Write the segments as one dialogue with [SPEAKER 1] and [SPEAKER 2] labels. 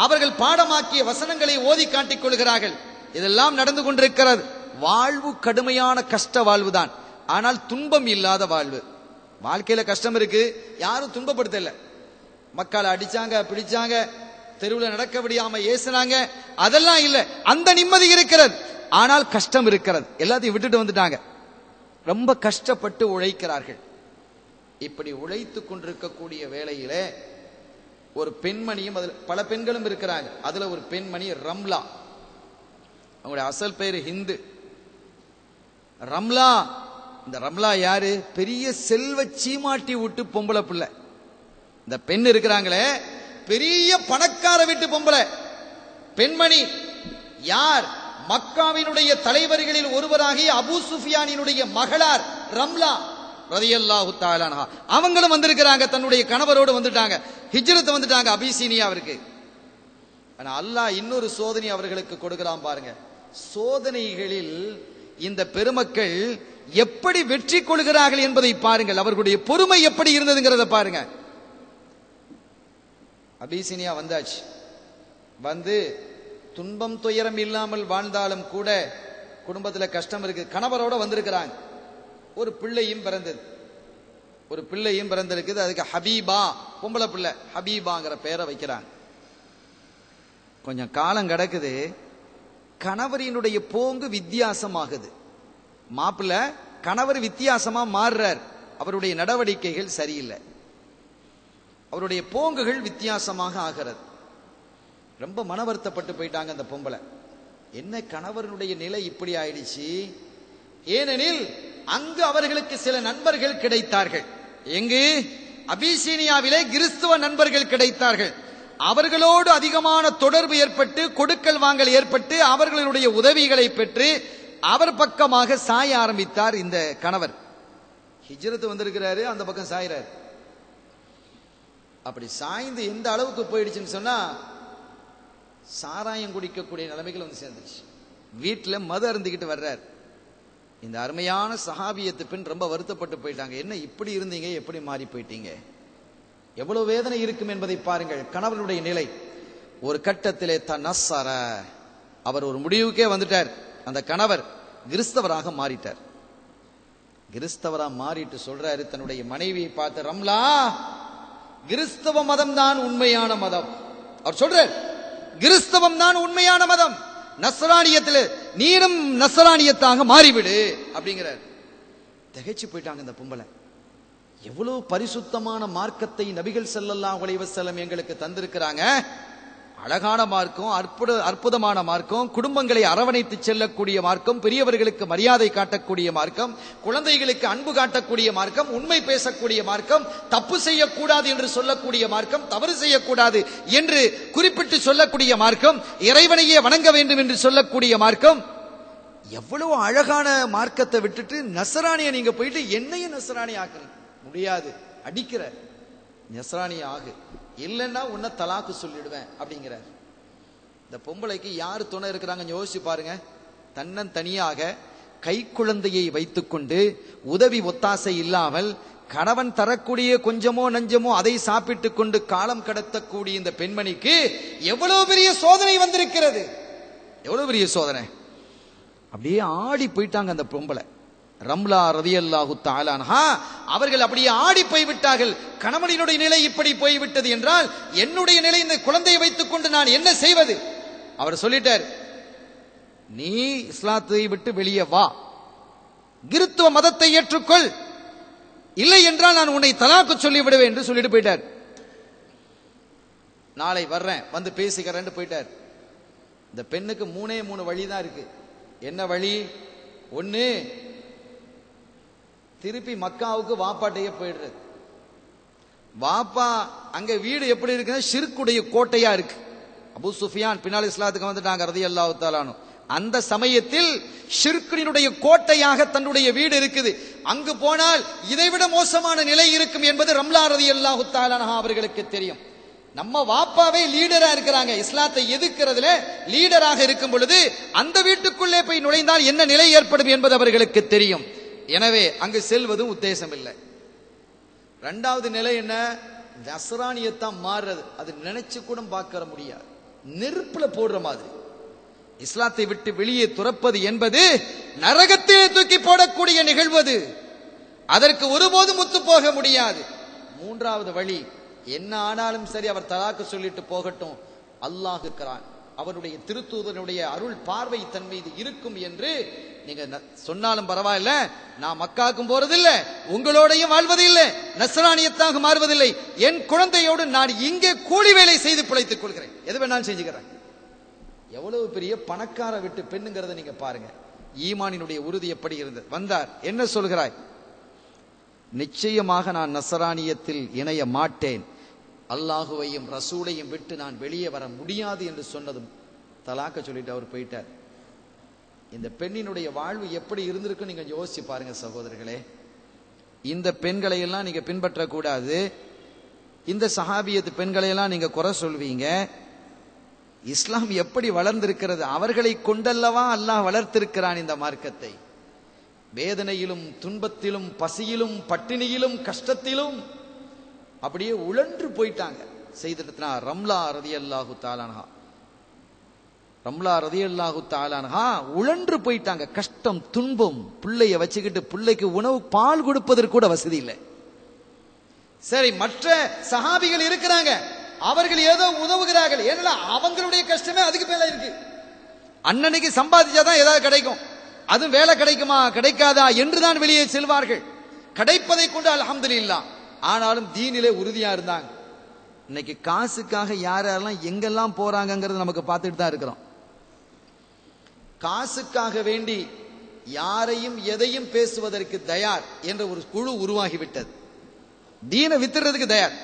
[SPEAKER 1] அவர்கள் பாடமாக்கிய வசனங்களை ஓதி காட்டிக் கொள்கிறார்கள். இதெல்லாம் நடந்து கொண்டிருக்கிறது. வாழ்வு கடுமையான கஷ்ட வாழ்வுதான், ஆனால் துன்பம் இல்லாத வாழ்வு. வாழ்க்கையில கஷ்டம் இருக்கு, யாரும் துன்பப்படுத்தல. மக்களை அடிச்சாங்க, பிடிச்சாங்க, தெருவில் நடக்க முடியாம ஏசுனாங்க, அதெல்லாம் இல்ல. அந்த நிம்மதி இருக்கிறது, ஆனால் கஷ்டம் இருக்கிறது. எல்லாத்தையும் விட்டுட்டு வந்துட்டாங்க. ரொம்ப கஷ்டப்பட்டு உழைக்கிறார்கள். இப்படி உழைத்துக் கொண்டிருக்கக்கூடிய வேளையில ஒரு பெண்மணியும், பல பெண்களும் இருக்கிறாங்க. அதுல ஒரு பெண்மணி ரம்லா, அவங்களுடைய அசல் பெயர் ஹிந்து. ரம்லா, இந்த ரம்லா யாரு? பெரிய செல்வ சீமாட்டி விட்டு பொம்பளை பிள்ளை. இந்த பெண் இருக்கிறாங்களே, பெரிய பணக்கார வீட்டு பொம்பளை பெண்மணி. யார்? மக்காவினுடைய தலைவர்களில் ஒருவராகிய அபூ சுஃபியானினுடைய மகளார் ரம்லா ரலியல்லாஹு தஆலா அன்ஹா. அவங்களும் வந்திருக்கிறாங்க, தன்னுடைய கணவரோடு வந்துட்டாங்க, ஹிஜ்ரத் வந்துட்டாங்க அபிசீனியாவிற்கு. ஆனா அல்லாஹ் இன்னொரு சோதனை அவர்களுக்கு கொடுக்கிறான் பாருங்க. சோதனைகளில் இந்த பெருமக்கள் எப்படி வெற்றி கொள்கிறார்கள் என்பதை பாருங்கள். அவர்களுடைய பொறுமை எப்படி இருந்ததுங்கிறத பாருங்க. அபிசீனியா வந்தாச்சு. வந்து துன்பம் துயரம் இல்லாமல் வாழ்ந்தாலும் கூட குடும்பத்தில் கஷ்டம் இருக்கு. கணவரோட வந்திருக்கிறாங்க. ஒரு பிள்ளையும் பிறந்தது, ஒரு பிள்ளையும் பிறந்திருக்குது. அதுக்கு ஹபீபா, பொம்பளை பிள்ளை, ஹபீபாங்கிற பெயரை வைக்கிறாங்க. கொஞ்சம் காலம் கிடக்குது, கணவரினுடைய போங்கு வித்தியாசமாகுது. மாப்பிள்ள கணவர் வித்தியாசமா மாறுறார். அவருடைய நடவடிக்கைகள் சரியில்லை, அவருடைய போங்குகள் வித்தியாசமாக ஆகிறது. ரொம்ப மன வருத்தப்பட்டு போயிட்டாங்க அந்த பொம்பளை. என்ன கணவருடைய நிலை இப்படி ஆயிடுச்சு? ஏனெனில் அங்கு அவர்களுக்கு சில நண்பர்கள் கிடைத்தார்கள். எங்கு? அபிசீனியாவிலே கிறிஸ்துவ நண்பர்கள் கிடைத்தார்கள். அவர்களோடு அதிகமான தொடர்பு ஏற்பட்டு, கொடுக்கல் வாங்கல் ஏற்பட்டு, அவர்களுடைய உதவிகளை பெற்று அவர் பக்கமாக சாய ஆரம்பித்தார் இந்த கணவர். ஹிஜ்ரத் வந்திருக்கிறாரு, அந்த பக்கம் சாயிறாரு. அப்படி சாய்ந்து எந்த அளவுக்கு போயிடுச்சுன்னு சொன்னா, சாராயம் குடிக்கக்கூடிய நிலைமைகள் வந்து சேர்ந்துச்சு. வீட்டில் மது அருந்திக்கிட்டு வர்றார். இந்த அருமையான சஹாபியத்து பெண் ரொம்ப வருத்தப்பட்டு போயிட்டாங்க. என்ன இப்படி இருந்தீங்க, எப்படி மாறி போயிட்டீங்க? எவ்வளவு வேதனை இருக்கும் என்பதை பாருங்கள். கணவனுடைய நிலை ஒரு கட்டத்திலே தனஸ்ஸர, அவர் ஒரு முடிவுக்கே வந்துட்டார். அந்த கணவர் கிறிஸ்தவராக மாறிட்டார். கிறிஸ்தவராக மாறிட்டு சொல்றாரு தன்னுடைய மனைவியை பார்த்து, ரம்லா, கிறிஸ்தவ மதம் தான் உண்மையான மதம். அவர் சொல்றார், கிறிஸ்தவம் தான் உண்மையான மதம், நஸ்ரானியத்தில் நீரும் நஸ்ரானியத்தாக மாறிவிடு அப்படிங்கிறார். திகைச்சு போயிட்டாங்க இந்த பொம்பளை. எவ்வளவு பரிசுத்தமான மார்க்கத்தை நபிகள் ஸல்லல்லாஹு அலைஹி வஸல்லம் எங்களுக்கு தந்திருக்கிறாங்க. அழகான மார்க்கம், அற்புதமான மார்க்கம், குடும்பங்களை அரவணைத்து செல்லக்கூடிய மார்க்கம், பெரியவர்களுக்கு மரியாதை காட்டக்கூடிய மார்க்கம், குழந்தைகளுக்கு அன்பு காட்டக்கூடிய மார்க்கம், உண்மை பேசக்கூடிய மார்க்கம், தப்பு செய்யக்கூடாது என்று சொல்லக்கூடிய மார்க்கம், தவறு செய்யக்கூடாது என்று குறிப்பிட்டு சொல்லக்கூடிய மார்க்கம், இறைவனையே வணங்க வேண்டும் என்று சொல்லக்கூடிய மார்க்கம். எவ்வளவு அழகான மார்க்கத்தை விட்டுட்டு நஸ்ரானிய நீங்க போயிட்டு என்னையும் நஸ்ரானி ஆக்குறீங்க. முடியாது, அடிக்கிற நஸ்ரானி ஆகு, இல்லைன்னா உன்னை தலாக்கு சொல்லிடுவேன் அப்படிங்கிறார். இந்த பொம்பளைக்கு யாரு துணை இருக்கிறாங்கன்னு யோசிச்சு பாருங்க. தன்னன் தனியாக கை குழந்தையை வைத்துக்கொண்டு உதவி ஒத்தாசை இல்லாமல் கணவன் தரக்கூடிய கொஞ்சமோ நஞ்சமோ அதை சாப்பிட்டு கொண்டு காலம் கடத்தக்கூடிய இந்த பெண்மணிக்கு எவ்வளவு பெரிய சோதனை வந்திருக்கிறது, எவ்வளவு பெரிய சோதனை. அப்படியே ஆடி போயிட்டாங்க அந்த பொம்பளை ரம்லா ரலியல்லாஹு தஆலா அன்ஹா. அவர்கள் அப்படியே ஆடி போய்விட்டார்கள். கணவனினுடைய நிலை இப்படி போய்விட்டது என்றால் என்னுடைய நிலை, இந்த குழந்தையை வைத்துக் கொண்டு நான் என்ன செய்வது? அவர் சொல்லிட்டார், நீ இஸ்லாத்தை விட்டு வெளியே வா, கிறிஸ்துவ மதத்தை ஏற்றுக்கொள், இல்லை என்றால் நான் உன்னை தலாக்கு சொல்லி விடுவேன் என்று சொல்லிட்டு போயிட்டார். நாளை வர்றேன், வந்து பேசிக்கிறேன் போயிட்டார். இந்த பெண்ணுக்கு 3 வழிதான் இருக்கு. என்ன வழி? ஒன்னு, திருப்பி மக்காவுக்கு வாப்பாட்டையே போயிடுறது. வாப்பா அங்க வீடு எப்படி இருக்குன்னா ஷிர்க்குடைய கோட்டையா இருக்கு. அபூ சுஃபியான் பின்னால் இஸ்லாத்துக்கு வந்துட்டாங்க ரலியல்லாஹு தஆலா அன்ஹு. அந்த சமயத்தில் ஷிர்க்கினுடைய கோட்டையாக தன்னுடைய வீடு இருக்குது. அங்கு போனால் இதைவிட மோசமான நிலை இருக்கும் என்பது ரம்லா ரலியல்லாஹு தஆலா அன்ஹா அவர்களுக்கு தெரியும். நம்ம வாப்பாவே லீடரா இருக்கிறாங்க, இஸ்லாத்தை எதிர்க்கிறதுல லீடராக இருக்கும் பொழுது அந்த வீட்டுக்குள்ளே போய் நுழைந்தால் என்ன நிலை ஏற்படும் என்பது அவர்களுக்கு தெரியும். எனவே அங்கு செல்வதும் உத்தேசம் இல்லை. இரண்டாவது நிலை என்ன? நஸ்ரானியத்தான் மாறுறது. அது நினைச்சு கூட பார்க்க முடியாது. நெருப்புல போடுற மாதிரி. இஸ்லாத்தை விட்டு வெளியே துறப்பது என்பது நரகத்திலே தூக்கி போடக்கூடிய நிகழ்வது. அதற்கு ஒருபோதும் ஒத்து போக முடியாது. மூன்றாவது வழி, என்ன ஆனாலும் சரி அவர் தலாக்கு சொல்லிட்டு போகட்டும், அல்லாஹ் இருக்கிறான், அவருடைய திருத்தூதனுடைய அருள் பார்வை தன் மீது இருக்கும் என்று நீங்க சொன்னாலும் பரவாயில்ல, நான் மக்காவுக்கும் போறதில்லை, உங்களோடையும் வாழ்வதில்லை, நஸ்ரானியத்தாக மாறுவதில்லை, என் குழந்தையோடு நான் இங்கே கூலி வேலை செய்து பிழைத்துக் கொள்கிறேன், எது வேணாலும் செஞ்சுக்கிறேன். எவ்வளவு பெரிய பணக்கார விட்டு பெண்ணுங்கிறத நீங்க பாருங்க. ஈமானினுடைய உறுதி எப்படி இருந்தது. வந்தார், என்ன சொல்கிறாய்? நிச்சயமாக நான் நஸ்ரானியத்தில் இணைய மாட்டேன், அல்லாஹுவையும் ரசூலையும் விட்டு நான் வெளியே வர முடியாது என்று சொன்னதும் தலாக்க சொல்லிட்டு அவர் போயிட்டார். இந்த பெண்ணினுடைய வாழ்வு எப்படி இருந்திருக்கு நீங்க யோசிச்சு பாருங்க சகோதரர்களே. இந்த பெண்களை எல்லாம் நீங்க பின்பற்றக்கூடாது, இந்த சஹாபியத்து பெண்களை எல்லாம் நீங்க குறை சொல்வீங்க. இஸ்லாம் எப்படி வளர்ந்திருக்கிறது, அவர்களை கொண்டல்லவா அல்லாஹ் வளர்த்திருக்கிறான் இந்த மார்க்கத்தை. வேதனையிலும் துன்பத்திலும் பசியிலும் பட்டினியிலும் கஷ்டத்திலும் அப்படியே உழன்று போயிட்டாங்க. செய்திருந்தா ரம்லா ரலியல்லாஹு தஆலா, ரம்லா ரலியல்லாஹு தஆலா உழன்று போயிட்டாங்க. கஷ்டம் துன்பம், பிள்ளைய வச்சுக்கிட்டு பிள்ளைக்கு உணவு பால் கொடுப்பதற்கு கூட வசதி இல்லை. சரி, மற்ற சஹாபிகள் இருக்கிறாங்க, அவர்கள் ஏதோ உதவுகிறார்கள், ஏன்னா அவங்களுடைய கஷ்டமே அதுக்கு மேல இருக்கு. அண்ணனுக்கு சம்பாதிச்சாதான் ஏதாவது கிடைக்கும், அது வேலை கிடைக்குமா கிடைக்காதா என்றுதான் வெளியே செல்வார்கள். கிடைப்பதை கொண்டு அல்ஹம்துலில்லாஹ். ஆனாலும் தீனிலே உறுதியா இருந்தாங்க. இன்னைக்கு காசுக்காக யாரெல்லாம் எங்கெல்லாம் போறாங்கிறது நமக்கு பார்த்துட்டு தான் இருக்கிறோம். காசுக்காக வேண்டி யாரையும் எதையும் பேசுவதற்கு தயார் என்ற ஒரு குழு உருவாகிவிட்டது. தீனை வித்துறதுக்கு தயார்.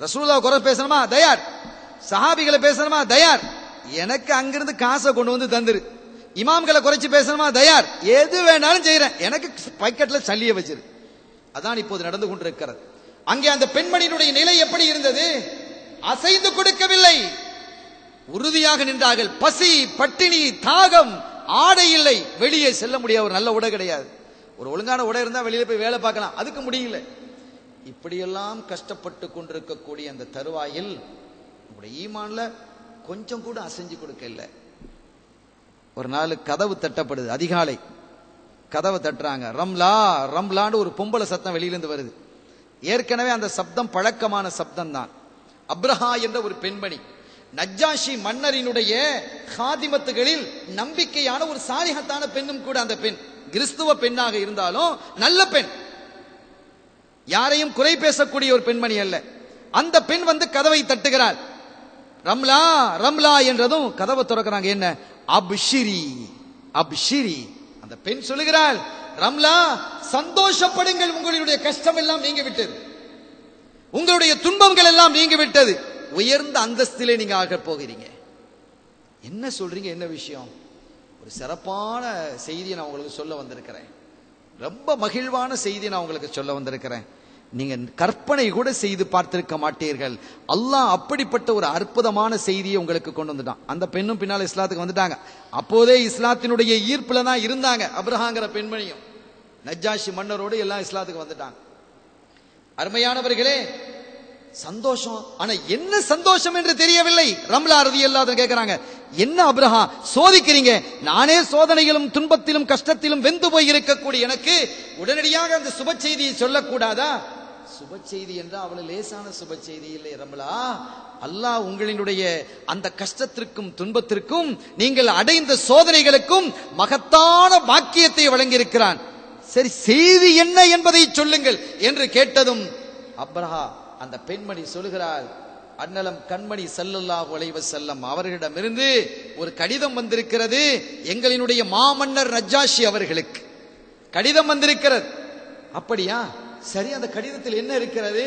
[SPEAKER 1] ரசூலுல்லாஹ் குறை பேசணுமா தயார், சஹாபிகளை பேசணுமா தயார், எனக்கு அங்கிருந்து காசை கொண்டு வந்து தந்துரு, இமாம்களை குறைச்சு பேசணுமா தயார், எது வேணாலும் செய்யறேன், எனக்கு பக்கெட்ல சல்லிய வச்சிரு. அதான் இப்போது நடந்து கொண்டிருக்கிறது. அங்கே அந்த பெண்மணியினுடைய நிலை எப்படி இருந்தது? அசைந்து கொடுக்கவில்லை, உறுதியாக நின்றார்கள். பசி பட்டினி தாகம், ஆடை இல்லை, வெளியே செல்ல முடியாது, ஒரு நல்ல உடை கிடையாது. ஒரு ஒழுங்கான உடை இருந்தா வெளியில போய் வேலை பார்க்கலாம், அதுக்கு முடியல. இப்படியெல்லாம் கஷ்டப்பட்டு கொண்டிருக்கக்கூடிய அந்த தருவாயில் உங்களுடைய ஈமான்ல கொஞ்சம் கூட அசைஞ்சு கொடுக்க இல்லை. ஒரு நாள் கதவு தட்டப்படுது, அதிகாலை கதவை தட்டுறாங்க. ரம்லா ரம்லான்னு ஒரு பொம்பளை சத்தம் வெளியிலிருந்து வருது. ஏற்கனவே அந்த சப்தம் பழக்கமான சப்தம் தான். அப்ரஹா என்ற ஒரு பெண்மணி, நஜ்ஜாஷி மன்னரினுடைய காதிமத்துகளில் நம்பிக்கையான ஒரு சாலிஹத்தான பெண்ணும் கூட. அந்த பெண் கிறிஸ்துவ பெண்ணாக இருந்தாலும் நல்ல பெண், யாரையும் குறை பேசக்கூடிய ஒரு பெண்மணி அல்ல. அந்த பெண் வந்து கதவை தட்டுகிறார். ரம்லா ரம்லா என்றதும் கதவை திறக்கிறாங்க. என்ன? அப்ஷிரி அப்ஷிரி. அந்த பெண் சொல்லுகிறாள், ரம்லா சந்தோஷப்படுங்கள், உங்களுடைய கஷ்டம் எல்லாம் நீங்கி விட்டது, உங்களுடைய துன்பங்கள் எல்லாம் நீங்கி விட்டது, உயர்ந்த அந்தஸ்திலே நீங்க ஆக போகிறீங்க. என்ன சொல்றீங்க, என்ன விஷயம்? ஒரு சிறப்பான செய்தியை நான் உங்களுக்கு சொல்ல வந்திருக்கிறேன், ரொம்ப மகிழ்வான செய்தியை நான் உங்களுக்கு சொல்ல வந்திருக்கிறேன். நீங்க கற்பனை கூட செய்து பார்த்திருக்க மாட்டீர்கள். அல்லாஹ் அப்படிப்பட்ட ஒரு அற்புதமான செய்தியை உங்களுக்கு கொண்டு வந்துட்டான். அந்த பெண்ணும் பின்னால் இஸ்லாத்துக்கு வந்துட்டாங்க. அப்போதே இஸ்லாத்தினுடைய ஈர்ப்புல தான் இருந்தாங்க. அப்ரஹாங்கிற பெண்மணியும் நஜ்ஜாஷி மன்னரோடு எல்லாம் இஸ்லாத்துக்கு வந்துட்டாங்க. அருமையானவர்களே, சந்தோஷம். ஆனா என்ன சந்தோஷம் என்று தெரியவில்லை. ரம்லா ரலியல்லாஹு கேட்கிறாங்க, என்ன அப்ரஹா சோதிக்கிறீங்க? நானே சோதனையிலும் துன்பத்திலும் கஷ்டத்திலும் வெந்து போய் இருக்கக்கூடிய எனக்கு உடனடியாக அந்த சுப செய்தியை சொல்லக்கூடாதா? சுப செய்தி என்றால் அவ்வளவு லேசான சுப செய்தி இல்லை ரம்லா. அல்லாஹ் உங்களினுடைய அந்த கஷ்டத்திற்கும் துன்பத்திற்கும் நீங்கள் அடைந்த சோதனைகளுக்கும் மகத்தான பாக்கியத்தை வழங்கியிருக்கிறான். சரி, செய்தி என்ன என்பதை சொல்லுங்கள் என்று கேட்டதும் அப்ரஹா அந்த பெண்மணி சொல்கிறார், அன்னலம் கண்மணி ஸல்லல்லாஹு அலைஹி வஸல்லம் அவர்களிடமிருந்து ஒரு கடிதம் வந்திருக்கிறது, எங்களினுடைய மாமன்னர் நஜ்ஜாஷி அவர்களுக்கு கடிதம் வந்திருக்கிறது. அப்படியா? சரி, அந்த கடிதத்தில் என்ன இருக்கிறது?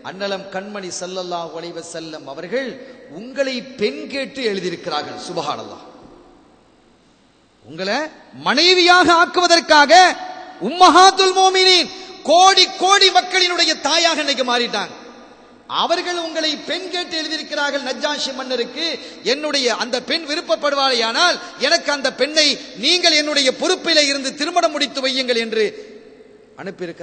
[SPEAKER 1] அன்னலம் கண்மணி ஸல்லல்லாஹு அலைஹி வஸல்லம் அவர்கள் உங்களை பெண் கேட்டு எழுதியிருக்கிறார்கள். சுப்ஹானல்லாஹ். உங்களை மனைவியாக ஆக்குவதற்காக உம்மஹாத்துல் மோமினீன், கோடி கோடி மக்களினுடைய தாயாக இன்னைக்கு மாறிட்டாங்க. அவர்கள் உங்களை பெண் கேட்டு எழுதியிருக்கிறார்கள் நஜ்ஜாஷி மன்னருக்கு. என்னுடைய அந்த பெண் விருப்பப்படுவாளையானால் எனக்கு அந்த பெண்ணை நீங்கள் என்னுடைய பொறுப்பிலே இருந்து திருமணம் முடித்து வையுங்கள் என்று அனுப்பியிருக்கிறார்.